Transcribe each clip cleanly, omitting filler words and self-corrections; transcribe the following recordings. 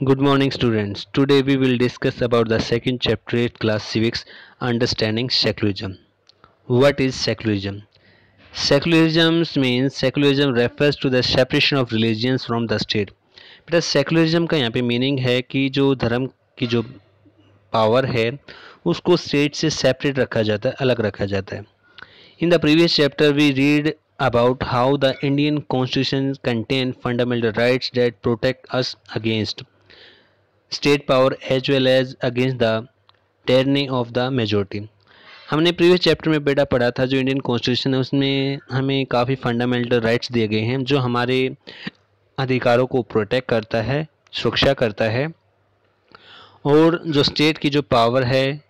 Good morning students. Today we will discuss about the second chapter 8 class civics understanding secularism. What is secularism? Secularism means secularism refers to the separation of religions from the state. बेटा secularism का यहाँ पे meaning है कि जो धर्म की जो पावर है उसको स्टेट से सेपरेट रखा जाता है, अलग रखा जाता है. In the previous chapter we read about how the Indian constitution contain fundamental rights that protect us against state power as well as against the tyranny of the majority. हमने previous chapter में बेटा पढ़ा था जो Indian constitution है उसमें हमें काफ़ी फंडामेंटल राइट्स दिए गए हैं जो हमारे अधिकारों को प्रोटेक्ट करता है, सुरक्षा करता है. और जो स्टेट की जो पावर है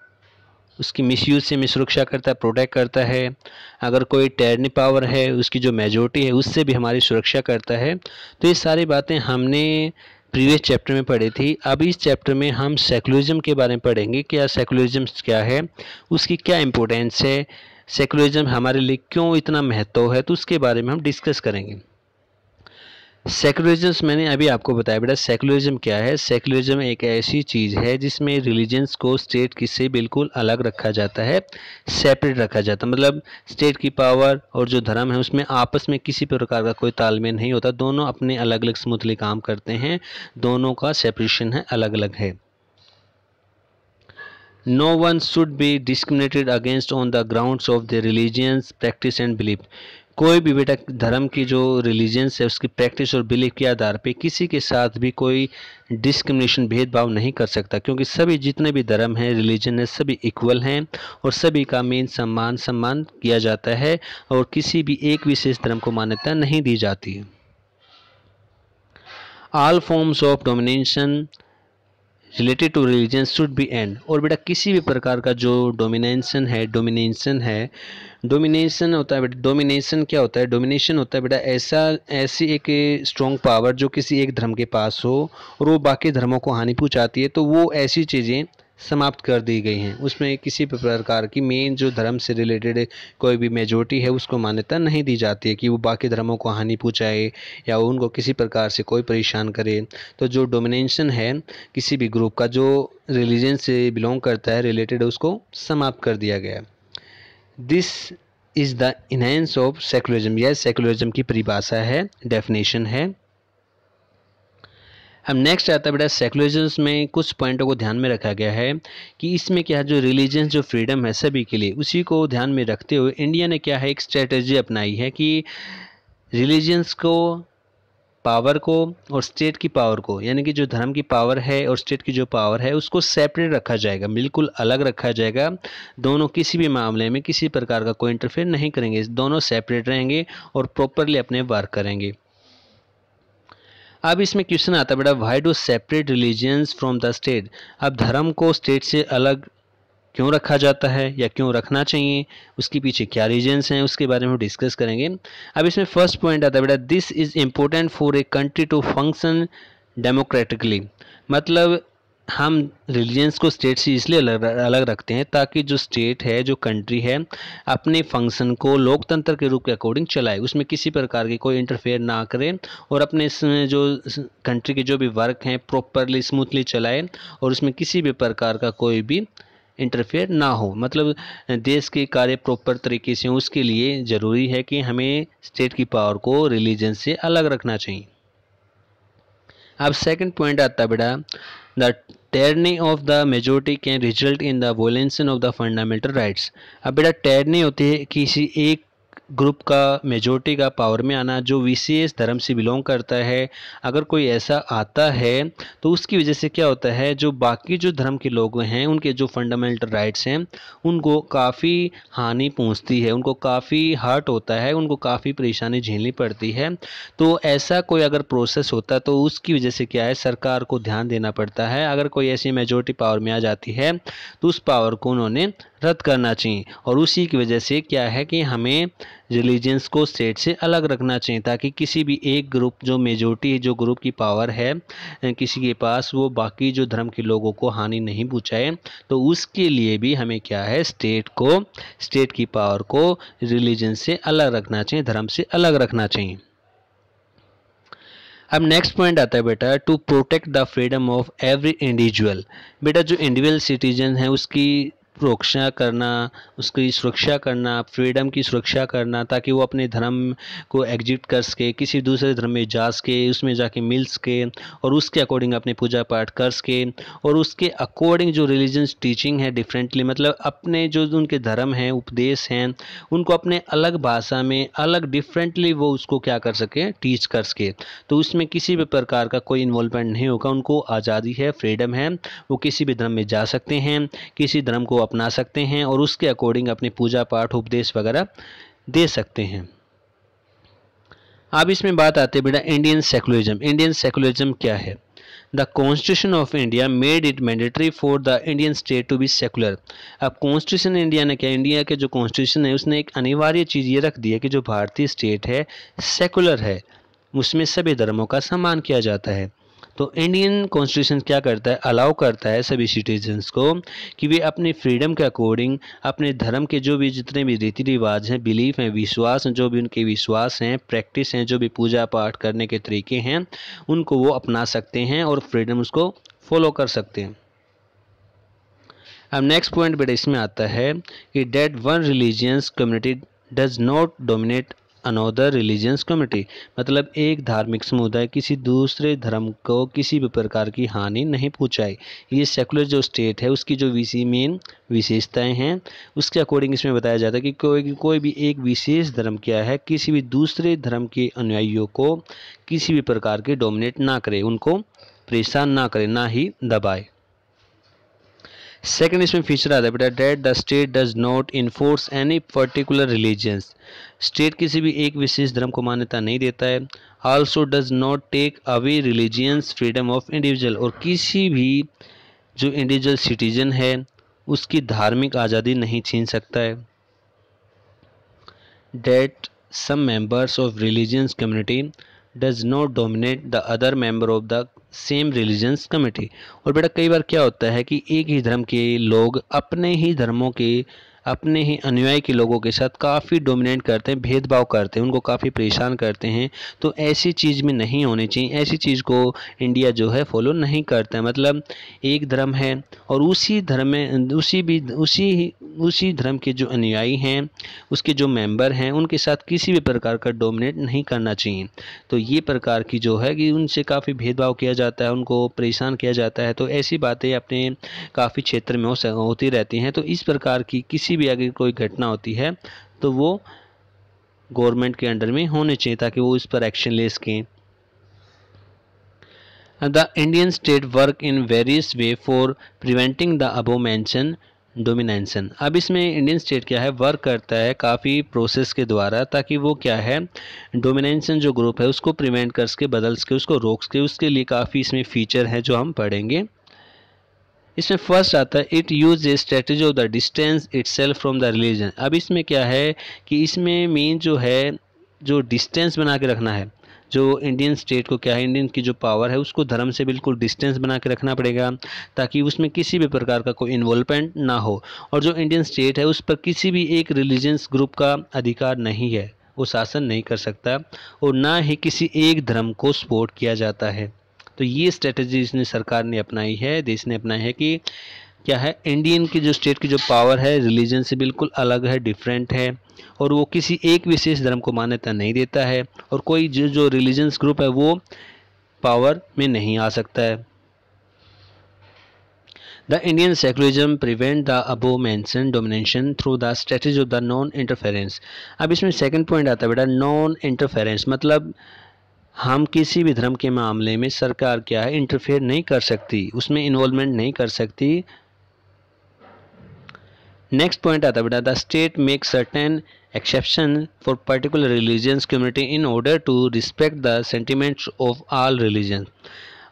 उसकी मिसयूज से हमें सुरक्षा करता है, प्रोटेक्ट करता है. अगर कोई टैरनी पावर है उसकी जो मेजोरिटी है उससे भी हमारी सुरक्षा करता है. तो ये सारी बातें हमने प्रीवियस चैप्टर में पढ़ी थी. अब इस चैप्टर में हम सेकुलरिज्म के बारे में पढ़ेंगे. क्या सेकुलरिज्म क्या है, उसकी क्या इम्पोर्टेंस है, सेकुलरिज्म हमारे लिए क्यों इतना महत्व है, तो उसके बारे में हम डिस्कस करेंगे. सेकुलरिज्म मैंने अभी आपको बताया बेटा सेकुलरिज्म क्या है. सेकुलरिज्म एक ऐसी चीज़ है जिसमें रिलीजन्स को स्टेट की से बिल्कुल अलग रखा जाता है, सेपरेट रखा जाता है. मतलब स्टेट की पावर और जो धर्म है उसमें आपस में किसी प्रकार का कोई तालमेल नहीं होता. दोनों अपने अलग अलग स्मूथली काम करते हैं, दोनों का सेपरेशन है, अलग अलग है. No one should be discriminated against on the grounds of their religions, practice and belief. कोई भी बेटा धर्म की जो रिलीजियंस है उसकी प्रैक्टिस और बिलीफ के आधार पे किसी के साथ भी कोई डिस्क्रिमिनेशन भेदभाव नहीं कर सकता, क्योंकि सभी जितने भी धर्म हैं, रिलीजन है, सभी इक्वल हैं और सभी का मेन सम्मान किया जाता है और किसी भी एक विशेष धर्म को मान्यता नहीं दी जाती है. All forms of domination related to religion should be end. और बेटा किसी भी प्रकार का जो डोमिनेशन है, डोमिनेशन होता है बेटा. डोमिनेशन क्या होता है? डोमिनेशन होता है बेटा ऐसी एक स्ट्रॉन्ग पावर जो किसी एक धर्म के पास हो और वो बाकी धर्मों को हानि पहुंचाती है, तो वो ऐसी चीज़ें समाप्त कर दी गई हैं. उसमें किसी भी प्रकार की मेन जो धर्म से रिलेटेड कोई भी मेजोरिटी है उसको मान्यता नहीं दी जाती है कि वो बाकी धर्मों को हानि पहुंचाए या उनको किसी प्रकार से कोई परेशान करे. तो जो डोमिनेशन है किसी भी ग्रुप का जो रिलीजन से बिलोंग करता है, रिलेटेड, उसको समाप्त कर दिया गया. This is the enhance of secularism. यह सेकुलरिज्म की परिभाषा है, डेफिनेशन है. अब नेक्स्ट आता है बेटा सेकुलरिज्म में कुछ पॉइंटों को ध्यान में रखा गया है कि इसमें क्या है, जो रिलीजन जो फ्रीडम है सभी के लिए, उसी को ध्यान में रखते हुए इंडिया ने क्या है एक स्ट्रेटजी अपनाई है कि रिलीजन्स को, पावर को और स्टेट की पावर को, यानी कि जो धर्म की पावर है और स्टेट की जो पावर है उसको सेपरेट रखा जाएगा, बिल्कुल अलग रखा जाएगा. दोनों किसी भी मामले में किसी प्रकार का कोई इंटरफेयर नहीं करेंगे, दोनों सेपरेट रहेंगे और प्रॉपरली अपने वर्क करेंगे. अब इसमें क्वेश्चन आता है बेटा why do separate religions from the state. अब धर्म को स्टेट से अलग क्यों रखा जाता है या क्यों रखना चाहिए, उसके पीछे क्या रीजन्स हैं, उसके बारे में डिस्कस करेंगे. अब इसमें फर्स्ट पॉइंट आता है बेटा this is important for a country to function democratically. मतलब हम रिलीजन्स को स्टेट से इसलिए अलग रखते हैं ताकि जो स्टेट है, जो कंट्री है, अपने फंक्शन को लोकतंत्र के रूप के अकॉर्डिंग चलाए, उसमें किसी प्रकार की कोई इंटरफेयर ना करे और अपने जो कंट्री के जो भी वर्क हैं प्रॉपरली स्मूथली चलाए और उसमें किसी भी प्रकार का कोई भी इंटरफेयर ना हो. मतलब देश के कार्य प्रॉपर तरीके से, उसके लिए ज़रूरी है कि हमें स्टेट की पावर को रिलीजन से अलग रखना चाहिए. अब सेकंड पॉइंट आता है बेटा the tyranny of the majority can result in the violation of the fundamental rights. अब बेटा tyranny होती है किसी एक ग्रुप का, मेजोरिटी का पावर में आना जो विशेष धर्म से बिलोंग करता है. अगर कोई ऐसा आता है तो उसकी वजह से क्या होता है, जो बाकी जो धर्म के लोग हैं उनके जो फंडामेंटल राइट्स हैं उनको काफ़ी हानि पहुंचती है, उनको काफ़ी हर्ट होता है, उनको काफ़ी परेशानी झेलनी पड़ती है. तो ऐसा कोई अगर प्रोसेस होता है तो उसकी वजह से क्या है, सरकार को ध्यान देना पड़ता है. अगर कोई ऐसी मेजोरिटी पावर में आ जाती है तो उस पावर को उन्होंने रद्द करना चाहिए. और उसी की वजह से क्या है कि हमें रिलीजन्स को स्टेट से अलग रखना चाहिए ताकि किसी भी एक ग्रुप, जो मेजोरिटी, जो ग्रुप की पावर है किसी के पास, वो बाकी जो धर्म के लोगों को हानि नहीं पहुंचाए. तो उसके लिए भी हमें क्या है, स्टेट की पावर को रिलीजन से अलग रखना चाहिए, धर्म से अलग रखना चाहिए. अब नेक्स्ट पॉइंट आता है बेटा, to protect the freedom of every individual. बेटा जो इंडिविजुअल सिटीजन है उसकी रक्षा करना, उसकी सुरक्षा करना, फ्रीडम की सुरक्षा करना, ताकि वो अपने धर्म को एग्जिट कर सके, किसी दूसरे धर्म में जा सके, उसमें जाके मिल सके और उसके अकॉर्डिंग अपने पूजा पाठ कर सके और उसके अकॉर्डिंग जो रिलीजन्स टीचिंग है डिफरेंटली, मतलब अपने जो उनके धर्म हैं, उपदेश हैं, उनको अपने अलग भाषा में अलग डिफरेंटली वो उसको क्या कर सके, टीच कर सके। तो उसमें किसी भी प्रकार का कोई इन्वॉल्वमेंट नहीं होगा, उनको आज़ादी है, फ्रीडम है, वो किसी भी धर्म में जा सकते हैं, किसी धर्म को अपना सकते हैं और उसके अकॉर्डिंग अपनी पूजा पाठ उपदेश वगैरह दे सकते हैं। अब इसमें बात आती है बेटा इंडियन सेकुलरिज्म। इंडियन सेकुलरिज्म क्या है? The constitution of India made it mandatory for the Indian state to be secular. अब कॉन्स्टिट्यूशन इंडिया ने क्या, इंडिया के जो कॉन्स्टिट्यूशन है उसने एक अनिवार्य चीज़ ये रख दी है कि जो भारतीय स्टेट है सेकुलर है, उसमें सभी धर्मों का सम्मान किया जाता है। तो इंडियन कॉन्स्टिट्यूशन क्या करता है, अलाउ करता है सभी सिटीजन्स को कि वे अपनी फ्रीडम के अकॉर्डिंग अपने धर्म के जो भी जितने भी रीति रिवाज हैं, बिलीफ हैं, विश्वास हैं, जो भी उनके विश्वास हैं, प्रैक्टिस हैं, जो भी पूजा पाठ करने के तरीके हैं, उनको वो अपना सकते हैं और फ्रीडम उसको फॉलो कर सकते हैं। अब नेक्स्ट पॉइंट बेटा इसमें आता है कि that one religious community does not dominate another religious community. मतलब एक धार्मिक समुदाय किसी दूसरे धर्म को किसी भी प्रकार की हानि नहीं पहुंचाए। ये सेकुलर जो स्टेट है उसकी जो मेन विशेषताएं हैं उसके अकॉर्डिंग इसमें बताया जाता है कि कोई भी एक विशेष धर्म क्या है, किसी भी दूसरे धर्म के अनुयायियों को किसी भी प्रकार के डोमिनेट ना करे, उनको परेशान ना करे, ना ही दबाए। सेकंड इसमें फीचर आता है बेटा that the state does not enforce any particular religions. State किसी भी एक विशेष धर्म को मान्यता नहीं देता है। Also does not take away religions freedom of individual. और किसी भी जो इंडिविजुअल सिटीजन है उसकी धार्मिक आज़ादी नहीं छीन सकता है। That some members of religious community does not dominate the other member of the same religious community. और बेटा कई बार क्या होता है कि एक ही धर्म के लोग अपने ही धर्मों के अपने ही अनुयायी के लोगों के साथ काफ़ी डोमिनेट करते हैं, भेदभाव करते हैं, उनको काफ़ी परेशान करते हैं। तो ऐसी चीज़ में नहीं होनी चाहिए, ऐसी चीज़ को इंडिया जो है फॉलो नहीं करता है। मतलब एक धर्म है और उसी धर्म में उसी धर्म के जो अनुयायी हैं, उसके जो मेंबर हैं, उनके साथ किसी भी प्रकार का डोमिनेट नहीं करना चाहिए। तो ये प्रकार की जो है कि उनसे काफ़ी भेदभाव किया जाता है, उनको परेशान किया जाता है। तो ऐसी बातें अपने काफ़ी क्षेत्र में होती रहती हैं। तो इस प्रकार की किसी भी अगर कोई घटना होती है तो वो गवर्नमेंट के अंडर में होने चाहिए ताकि वो इस पर एक्शन ले सकें। The Indian state work in various way for preventing the above mention domination. अब इसमें इंडियन स्टेट क्या है, वर्क करता है काफ़ी प्रोसेस के द्वारा ताकि वो क्या है डोमिनेशन जो ग्रुप है उसको प्रिवेंट कर सके, बदल सके, उसको रोक सके। उसके लिए काफ़ी इसमें फीचर है जो हम पढ़ेंगे। इसमें फर्स्ट आता है it use a strategy of the distance it self from the religion. अब इसमें क्या है कि इसमें मेन जो है जो डिस्टेंस बना के रखना है, जो इंडियन स्टेट को क्या है, इंडियन की जो पावर है उसको धर्म से बिल्कुल डिस्टेंस बना के रखना पड़ेगा ताकि उसमें किसी भी प्रकार का कोई इन्वॉल्वमेंट ना हो। और जो इंडियन स्टेट है उस पर किसी भी एक रिलीजियस ग्रुप का अधिकार नहीं है, वो शासन नहीं कर सकता और ना ही किसी एक धर्म को सपोर्ट किया जाता है। तो ये स्ट्रेटजी इसने सरकार ने अपनाई है, देश ने अपनाई है कि क्या है इंडियन की जो स्टेट की जो पावर है रिलीजन से बिल्कुल अलग है, डिफरेंट है और वो किसी एक विशेष धर्म को मान्यता नहीं देता है और कोई जो रिलीजन्स ग्रुप है वो पावर में नहीं आ सकता है। The Indian secularism prevent the above mentioned domination through the strategy of the non interference. अब इसमें सेकंड पॉइंट आता है बेटा नॉन इंटरफेरेंस। मतलब हम किसी भी धर्म के मामले में सरकार क्या है इंटरफेयर नहीं कर सकती, उसमें इन्वॉल्वमेंट नहीं कर सकती। नेक्स्ट पॉइंट आता है बेटा the state make certain exception for particular religious community in order to respect the sentiments of all religion.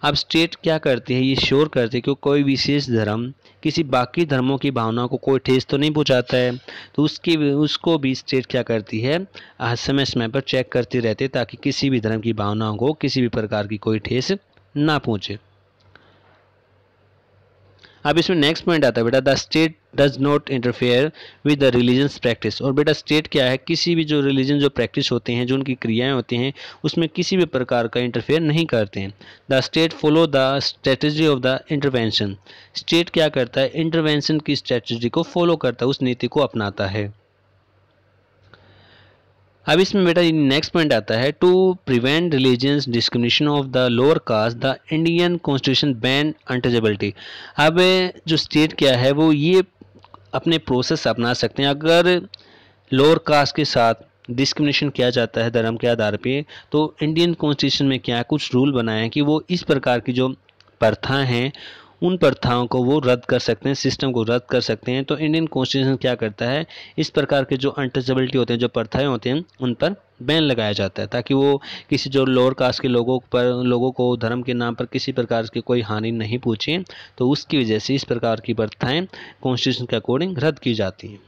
अब स्टेट क्या करती है, ये श्योर करती है कि कोई विशेष धर्म किसी बाकी धर्मों की भावनाओं को कोई ठेस तो नहीं पहुंचाता है। तो उसको भी स्टेट क्या करती है समय समय पर चेक करती रहती है ताकि किसी भी धर्म की भावनाओं को किसी भी प्रकार की कोई ठेस ना पहुंचे। अब इसमें नेक्स्ट पॉइंट आता है बेटा, the state does not interfere with the religious practice. और बेटा स्टेट क्या है, किसी भी जो रिलीजन जो प्रैक्टिस होते हैं, जो उनकी क्रियाएं होती हैं, उसमें किसी भी प्रकार का इंटरफेयर नहीं करते हैं। The state follow the strategy of the intervention. State क्या करता है, इंटरवेंशन की स्ट्रेटजी को फॉलो करता है, उस नीति को अपनाता है। अब इसमें बेटा नेक्स्ट पॉइंट आता है, to prevent religious discrimination of the lower caste the Indian constitution ban untouchability. अब जो स्टेट क्या है वो ये अपने प्रोसेस अपना सकते हैं, अगर लोअर कास्ट के साथ डिस्क्रिमिनेशन किया जाता है धर्म के आधार पे, तो इंडियन कॉन्स्टिट्यूशन में क्या है, कुछ रूल बनाए हैं कि वो इस प्रकार की जो प्रथा हैं उन प्रथाओं को वो रद्द कर सकते हैं, सिस्टम को रद्द कर सकते हैं। तो इंडियन कॉन्स्टिट्यूशन क्या करता है, इस प्रकार के जो अनटचेबिलिटी होते हैं, जो प्रथाएं होते हैं, उन पर बैन लगाया जाता है, ताकि वो किसी जो लोअर कास्ट के लोगों को धर्म के नाम पर किसी प्रकार की कोई हानि नहीं पहुंचे। तो उसकी वजह से इस प्रकार की प्रथाएं कॉन्स्टिट्यूशन के अकॉर्डिंग रद्द की जाती हैं।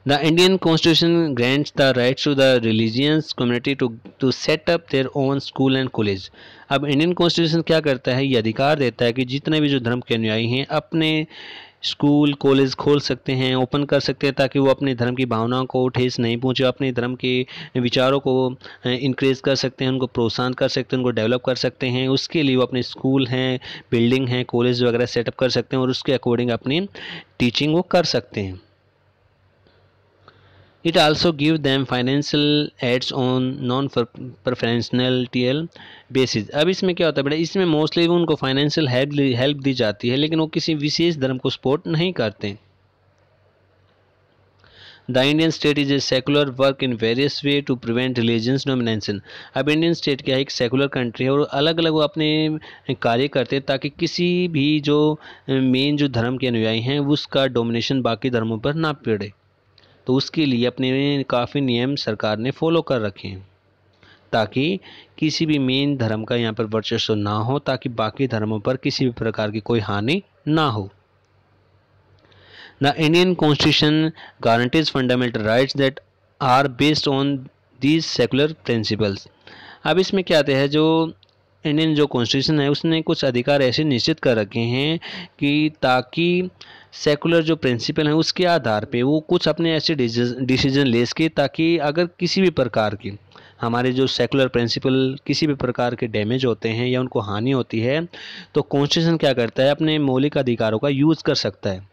The Indian Constitution grants the rights to the religious community to set up their own school and college। अब इंडियन कॉन्स्टिट्यूशन क्या करता है, ये अधिकार देता है कि जितने भी जो धर्म के अनुयायी हैं अपने स्कूल कॉलेज खोल सकते हैं, ओपन कर सकते हैं, ताकि वो अपने धर्म की भावनाओं को ठेस नहीं पहुंचे, अपने धर्म के विचारों को इंक्रेज कर सकते हैं, उनको प्रोत्साहन कर सकते हैं, उनको डेवलप कर सकते हैं। उसके लिए वो अपने स्कूल हैं, बिल्डिंग हैं, कॉलेज वगैरह सेटअप कर सकते हैं और उसके अकॉर्डिंग अपनी टीचिंग वो कर सकते हैं। It also gives them financial aids on non-preferential basis। अब इसमें क्या होता है बेटा, इसमें मोस्टली उनको फाइनेंशियल हेल्प दी जाती है, लेकिन वो किसी विशेष धर्म को सपोर्ट नहीं करते। The Indian state is a secular work in various way to prevent religious domination. अब इंडियन स्टेट क्या है, एक सेकुलर कंट्री है और अलग अलग वो अपने कार्य करते हैं ताकि किसी भी जो मेन जो धर्म के अनुयायी हैं उसका डोमिनेशन बाकी धर्मों पर ना पड़े। तो उसके लिए अपने काफ़ी नियम सरकार ने फॉलो कर रखे हैं, ताकि किसी भी मेन धर्म का यहाँ पर वर्चस्व ना हो, ताकि बाकी धर्मों पर किसी भी प्रकार की कोई हानि ना हो। The Indian constitution guarantees fundamental rights that are based on these secular principles. अब इसमें क्या आता है, जो इंडियन जो कॉन्स्टिट्यूशन है उसने कुछ अधिकार ऐसे निश्चित कर रखे हैं कि ताकि सेकुलर जो प्रिंसिपल हैं उसके आधार पे वो कुछ अपने ऐसे डिसीजन ले सके, ताकि अगर किसी भी प्रकार की हमारे जो सेकुलर प्रिंसिपल किसी भी प्रकार के डैमेज होते हैं या उनको हानि होती है, तो कॉन्स्टिट्यूशन क्या करता है, अपने मौलिक अधिकारों का यूज कर सकता है।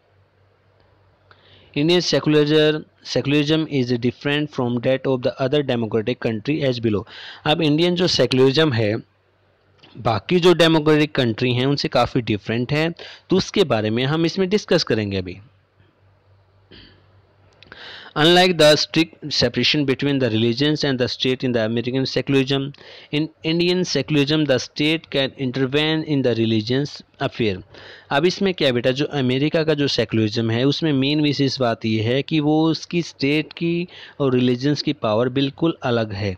Indian secularism is different from that of the other democratic country as below. अब इंडियन जो सेकुलरिज्म है बाकी जो डेमोक्रेटिक कंट्री हैं उनसे काफ़ी डिफरेंट है, तो उसके बारे में हम इसमें डिस्कस करेंगे अभी। Unlike the strict separation between the religions and the state in the American secularism, in Indian secularism the state can intervene in the religion's affair। अब इसमें क्या बेटा, जो अमेरिका का जो सेकुलरिज्म है उसमें मेन विशेष बात यह है कि वो उसकी स्टेट की और रिलीजन्स की पावर बिल्कुल अलग है।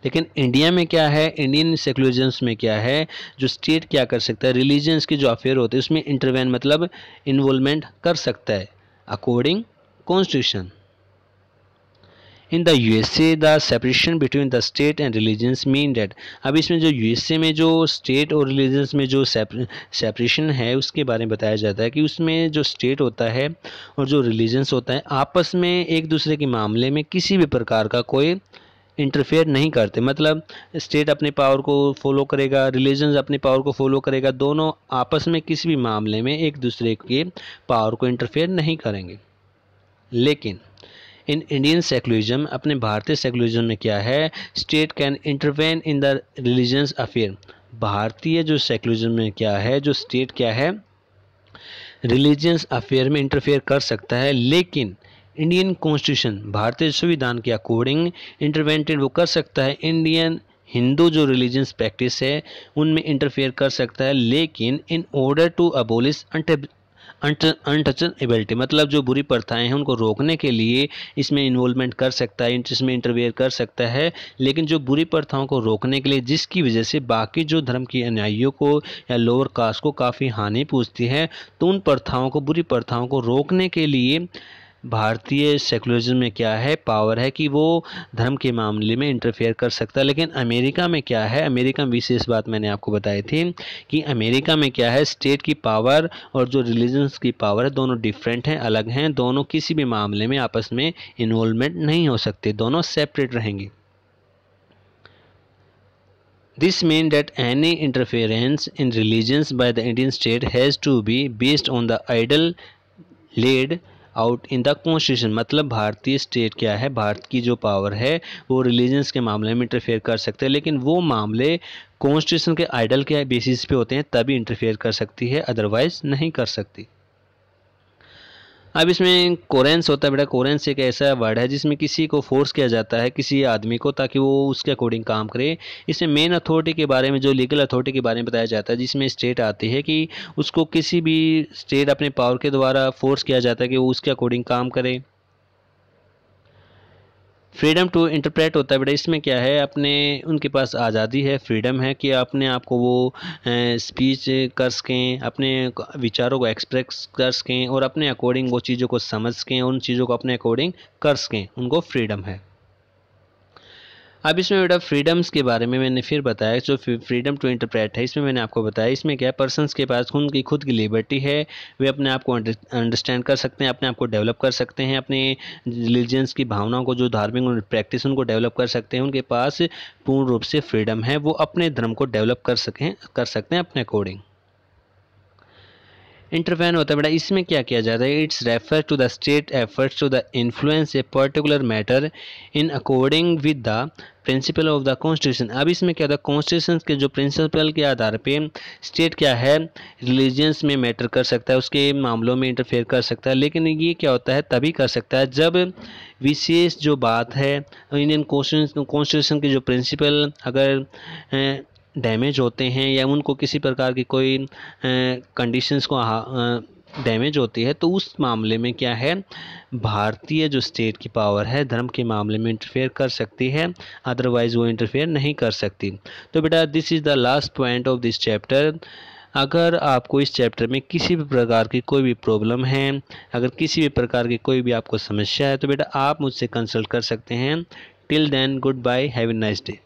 लेकिन इंडिया में क्या है, इंडियन सेकुलरिज्म में क्या है, जो स्टेट क्या कर सकता है, रिलीजन्स के जो अफेयर होते हैं उसमें इंटरवेन मतलब इन्वॉल्वमेंट कर सकता है according constitution. In the USA the separation between the state and religions mean that. अब इसमें जो यूएसए में जो स्टेट और रिलीजन्स में जो सेपरेशन है उसके बारे में बताया जाता है कि उसमें जो स्टेट होता है और जो रिलीजन्स होता है आपस में एक दूसरे के मामले में किसी भी प्रकार का कोई इंटरफेयर नहीं करते। मतलब स्टेट अपने पावर को फॉलो करेगा, रिलीजन्स अपने पावर को फॉलो करेगा, दोनों आपस में किसी भी मामले में एक दूसरे के पावर को इंटरफेयर नहीं करेंगे। लेकिन इन इंडियन सेकुलरिज्म, अपने भारतीय सेकुलरिज्म में क्या है, state can intervene in the religious affair. भारतीय जो सेकुलरिज्म में क्या है, जो स्टेट क्या है रिलीजियस अफेयर में इंटरफेयर कर सकता है, लेकिन इंडियन कॉन्स्टिट्यूशन भारतीय संविधान के अकॉर्डिंग इंटरवेंटेड वो कर सकता है। इंडियन हिंदू जो रिलीजियस प्रैक्टिस है उनमें इंटरफेयर कर सकता है, लेकिन in order to abolish untouchability मतलब जो बुरी प्रथाएं हैं उनको रोकने के लिए इसमें इन्वॉल्वमेंट कर सकता है, इसमें इंटरफेयर कर सकता है। लेकिन जो बुरी प्रथाओं को रोकने के लिए जिसकी वजह से बाकी जो धर्म के अनुयायियों को या लोअर कास्ट को काफ़ी हानि पहुंचती है, तो उन प्रथाओं को बुरी प्रथाओं को रोकने के लिए भारतीय सेकुलरिज्म में क्या है, पावर है कि वो धर्म के मामले में इंटरफेयर कर सकता है। लेकिन अमेरिका में क्या है, अमेरिका में विशेष बात मैंने आपको बताई थी कि अमेरिका में क्या है, स्टेट की पावर और जो रिलीजन्स की पावर है दोनों डिफरेंट हैं, अलग हैं, दोनों किसी भी मामले में आपस में इन्वॉल्वमेंट नहीं हो सकते, दोनों सेपरेट रहेंगे। This means that any interference in religions by the Indian state has to be based on the ideal laid out in the constitution. मतलब भारतीय स्टेट क्या है, भारत की जो पावर है वो रिलीजन्स के मामले में इंटरफेयर कर सकते हैं, लेकिन वो मामले कॉन्स्टिट्यूशन के आइडल के बेसिस पे होते हैं, तभी इंटरफेयर कर सकती है, अदरवाइज नहीं कर सकती। अब इसमें कोरेंस होता है बेटा, कोरेंस एक ऐसा वर्ड है जिसमें किसी को फोर्स किया जाता है, किसी आदमी को, ताकि वो उसके अकॉर्डिंग काम करे। इसमें मेन अथॉरिटी के बारे में, जो लीगल अथॉरिटी के बारे में बताया जाता है, जिसमें स्टेट आती है कि उसको किसी भी स्टेट अपने पावर के द्वारा फोर्स किया जाता है कि वो उसके अकॉर्डिंग काम करे। फ्रीडम टू इंटरप्रेट होता है बेटा, इसमें क्या है, अपने उनके पास आज़ादी है, फ्रीडम है कि अपने आप को वो स्पीच कर सकें, अपने विचारों को एक्सप्रेस कर सकें और अपने अकॉर्डिंग वो चीज़ों को समझ सकें, उन चीज़ों को अपने अकॉर्डिंग कर सकें, उनको फ्रीडम है। अब इसमें बेटा फ्रीडम्स के बारे में मैंने फिर बताया, जो फ्रीडम टू इंटरप्रेट है, इसमें मैंने आपको बताया इसमें क्या है, पर्सन्स के पास खुद की लिबर्टी है, वे अपने आप को अंडरस्टैंड कर सकते हैं, अपने आप को डेवलप कर सकते हैं, अपने रिलीजियंस की भावनाओं को, जो धार्मिक प्रैक्टिस उनको डेवलप कर सकते हैं, उनके पास पूर्ण रूप से फ्रीडम है, वो अपने धर्म को डेवलप कर सकते हैं अपने अकॉर्डिंग। इंटरफेयर होता है बेटा, इसमें क्या किया जाता है, it's refer to the state efforts to the influence a particular matter in according with the principle of the constitution. अब इसमें क्या होता है, कॉन्स्टिट्यूशन के जो प्रिंसिपल के आधार पे स्टेट क्या है, रिलीजियंस में मैटर कर सकता है, उसके मामलों में इंटरफेयर कर सकता है, लेकिन ये क्या होता है, तभी कर सकता है जब विशेष जो बात है, इंडियन कॉन्स्टिट्यूशन के जो प्रिंसिपल अगर डैमेज होते हैं या उनको किसी प्रकार की कोई कंडीशंस को डैमेज होती है, तो उस मामले में क्या है, भारतीय जो स्टेट की पावर है धर्म के मामले में इंटरफेयर कर सकती है, अदरवाइज वो इंटरफेयर नहीं कर सकती। तो बेटा this is the last point of this chapter. अगर आपको इस चैप्टर में किसी भी प्रकार की कोई भी प्रॉब्लम है, अगर किसी भी प्रकार की कोई भी आपको समस्या है, तो बेटा आप मुझसे कंसल्ट कर सकते हैं। Till then goodbye, have a nice day.